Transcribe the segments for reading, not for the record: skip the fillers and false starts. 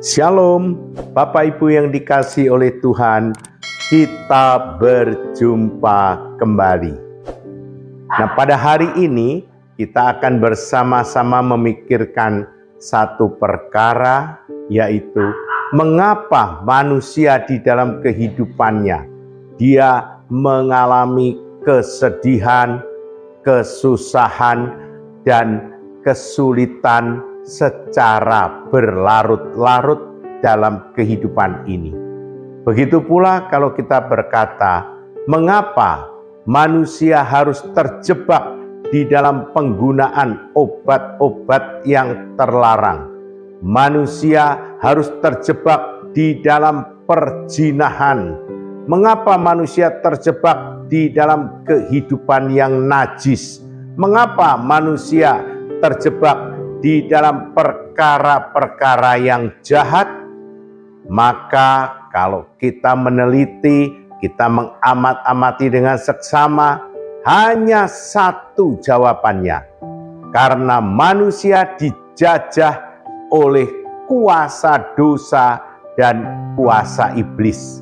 Shalom, Bapak Ibu yang dikasihi oleh Tuhan, kita berjumpa kembali. Nah, pada hari ini kita akan bersama-sama memikirkan satu perkara, yaitu mengapa manusia di dalam kehidupannya dia mengalami kesedihan, kesusahan, dan kesulitan secara berlarut-larut dalam kehidupan ini. Begitu pula kalau kita berkata, mengapa manusia harus terjebak di dalam penggunaan obat-obat yang terlarang? Manusia harus terjebak di dalam perzinahan. Mengapa manusia terjebak di dalam kehidupan yang najis? Mengapa manusia terjebak di dalam perkara-perkara yang jahat? Maka kalau kita meneliti, kita mengamat-amati dengan seksama, hanya satu jawabannya. Karena manusia dijajah oleh kuasa dosa dan kuasa iblis.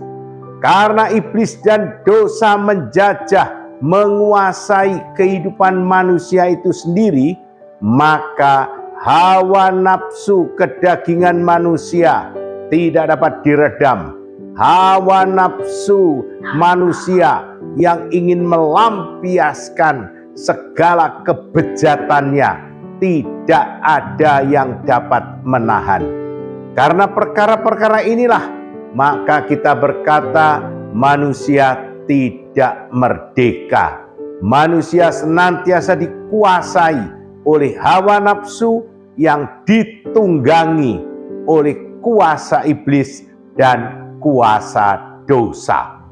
Karena iblis dan dosa menjajah, menguasai kehidupan manusia itu sendiri, maka hawa nafsu kedagingan manusia tidak dapat diredam. Hawa nafsu manusia yang ingin melampiaskan segala kebejatannya, tidak ada yang dapat menahan. Karena perkara-perkara inilah, maka kita berkata manusia tidak merdeka. Manusia senantiasa dikuasai oleh hawa nafsu yang ditunggangi oleh kuasa iblis dan kuasa dosa.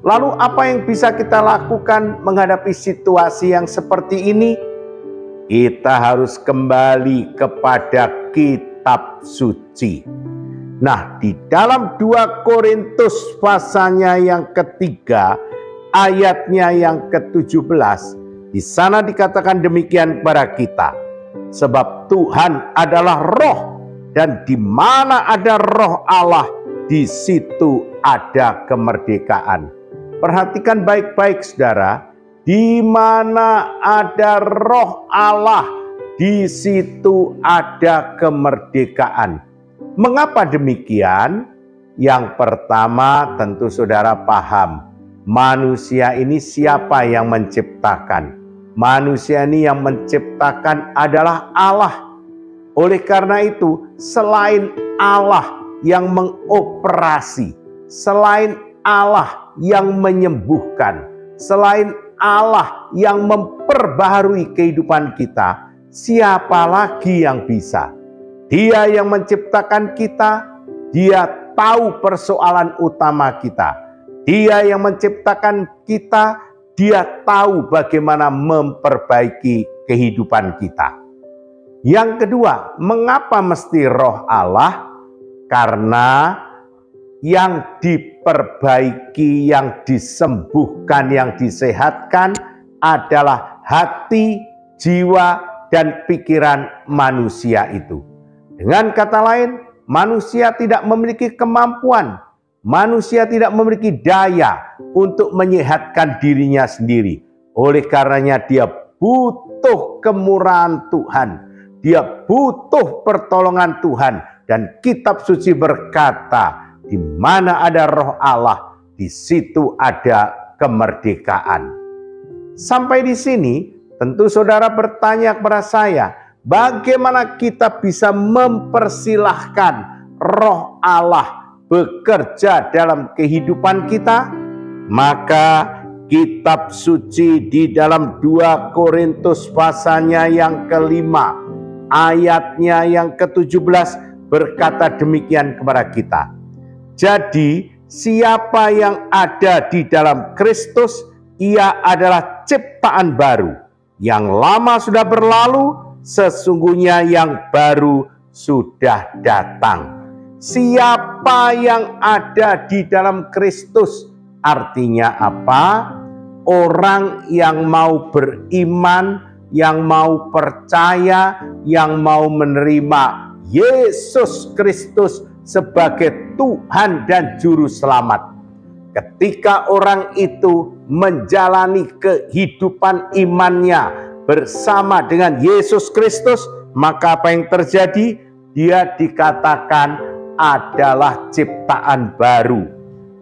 Lalu apa yang bisa kita lakukan menghadapi situasi yang seperti ini? Kita harus kembali kepada kitab suci. Nah, di dalam 2 Korintus pasalnya yang ketiga, ayatnya yang ke-17, di sana dikatakan demikian kepada kita, sebab Tuhan adalah roh, dan di mana ada roh Allah, di situ ada kemerdekaan. Perhatikan baik-baik saudara, di mana ada roh Allah, di situ ada kemerdekaan. Mengapa demikian? Yang pertama tentu saudara paham, manusia ini siapa yang menciptakan? Manusia ini yang menciptakan adalah Allah. Oleh karena itu, selain Allah yang mengoperasi, selain Allah yang menyembuhkan, selain Allah yang memperbaharui kehidupan kita, siapa lagi yang bisa? Dia yang menciptakan kita, Dia tahu persoalan utama kita. Dia yang menciptakan kita, Dia tahu bagaimana memperbaiki kehidupan kita. Yang kedua, mengapa mesti roh Allah? Karena yang diperbaiki, yang disembuhkan, yang disehatkan adalah hati, jiwa, dan pikiran manusia itu. Dengan kata lain, manusia tidak memiliki kemampuan, manusia tidak memiliki daya untuk menyehatkan dirinya sendiri. Oleh karenanya dia butuh kemurahan Tuhan, dia butuh pertolongan Tuhan. Dan kitab suci berkata, di mana ada roh Allah, di situ ada kemerdekaan. Sampai di sini, tentu saudara bertanya kepada saya, bagaimana kita bisa mempersilahkan roh Allah bekerja dalam kehidupan kita? Maka kitab suci di dalam 2 Korintus pasalnya yang kelima, ayatnya yang ke-17 berkata demikian kepada kita. Jadi siapa yang ada di dalam Kristus, ia adalah ciptaan baru. Yang lama sudah berlalu, sesungguhnya yang baru sudah datang. Siapa yang ada di dalam Kristus, artinya apa? Orang yang mau beriman, yang mau percaya, yang mau menerima Yesus Kristus sebagai Tuhan dan Juru Selamat. Ketika orang itu menjalani kehidupan imannya bersama dengan Yesus Kristus, maka apa yang terjadi? Dia dikatakan adalah ciptaan baru.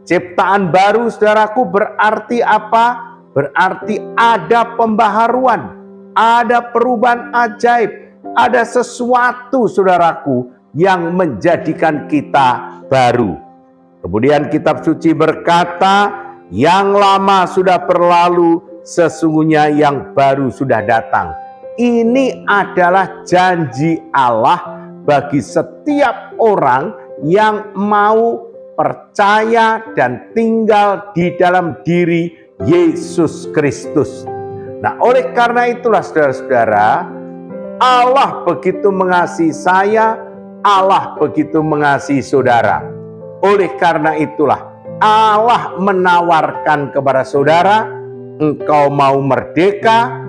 Ciptaan baru, saudaraku, berarti apa? Berarti ada pembaharuan, ada perubahan ajaib, ada sesuatu, saudaraku, yang menjadikan kita baru. Kemudian kitab suci berkata, yang lama sudah berlalu, sesungguhnya yang baru sudah datang. Ini adalah janji Allah bagi setiap orang yang mau percaya dan tinggal di dalam diri Yesus Kristus. Nah, oleh karena itulah saudara-saudara, Allah begitu mengasihi saya, Allah begitu mengasihi saudara. Oleh karena itulah Allah menawarkan kepada saudara, engkau mau merdeka,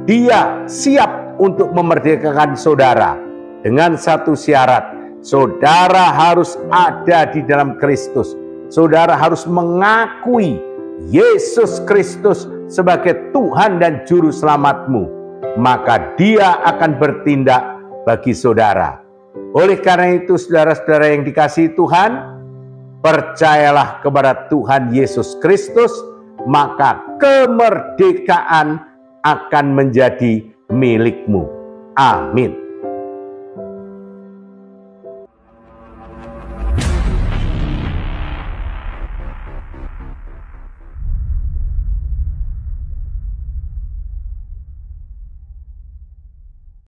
Dia siap untuk memerdekakan saudara. Dengan satu syarat, saudara harus ada di dalam Kristus. Saudara harus mengakui Yesus Kristus sebagai Tuhan dan Juru Selamatmu. Maka Dia akan bertindak bagi saudara. Oleh karena itu, saudara-saudara yang dikasihi Tuhan, percayalah kepada Tuhan Yesus Kristus, maka kemerdekaan akan menjadi milikmu. Amin.